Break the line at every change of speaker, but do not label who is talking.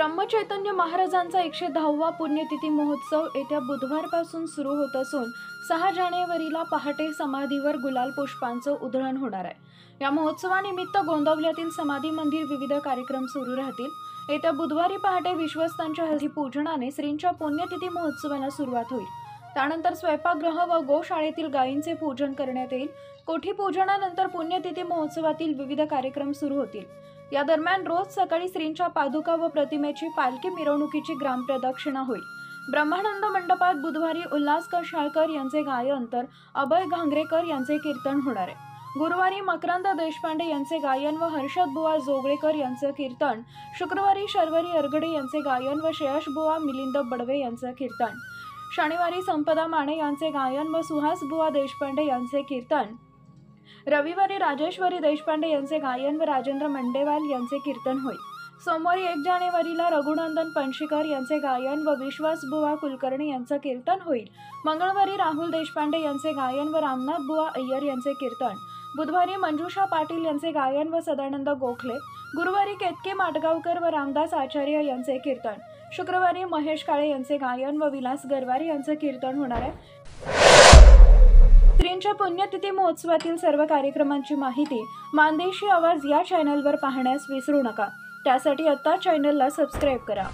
ब्रह्मचैतन्य महाराजांचा 110वा पुण्यतिथी महोत्सव येत्या बुधवारपासून सुरू होत असून 6 जानेवारीला पहाटे समाधीवर गुलाल पुष्पांचं उधळण होणार आहे। या महोत्सवानिमित्त गोंदवल्यातील समाधी मंदिर विविध कार्यक्रम सुरू राहतील। येत्या बुधवारी पहाटे विश्वस्तांच्या हस्ते पूजनाने श्रींच्या पुण्यतिथी महोत्सवाला सुरुवात होईल। त्यानंतर स्वयंपाकगृह व गोशाळेतील गायींचे पूजन करण्यात येईल। कोठी पूजनानंतर पुण्यतिथी महोत्सवातील विविध कार्यक्रम सुरू होतील। या दरम्यान रोज सकाळी श्रींच्या पादुका व प्रतिमेची पालखी मिरवणुकीची ग्रामप्रदक्षिणा होईल। ब्रह्मानंद मंडपात बुधवारी उल्हास कशाळकर यांचे गायन तर अभय घांगरेकर यांचे कीर्तन होणार आहे। गुरुवारी मकरंद देशपांडे यांचे गायन व हर्षद बुवा जोगळेकर यांचे कीर्तन, शुक्रवारी शर्वरी अरगडे यांचे गायन व श्रेयश बुवा मिलिंद बडवे यांचे कीर्तन, शनिवारी संपदा माने यांचे गायन व सुहास बुवा देशपांडे यांचे कीर्तन, रविवारी राजेश्वरी देशपांडे यांचे गायन व राजेंद्र मंडेवाल यांचे कीर्तन होईल। सोमवारी 1 जानेवारीला रघुनंदन पणशीकर यांचे गायन व विश्वास बुवा कुलकर्णी यांचे कीर्तन होईल। मंगळवारी राहुल देशपांडे यांचे गायन व रामनाथ बुवा अय्यर यांचे कीर्तन, बुधवारी मंजुषा पाटील यांचे गायन व सदानंद गोखले, गुरुवारी केतके माटगावकर व रामदास आचार्य यांचे कीर्तन, शुक्रवारी महेश काळे यांचे गायन व विलास गरवारी यांचे कीर्तन होणार आहे। श्रींच्या पुण्यतिथी महोत्सवातील सर्व कार्यक्रमांची माहिती मानदेशी आवाज या चॅनलवर पाहण्यास विसरू नका। त्यासाठी आता चॅनलला सबस्क्राइब करा।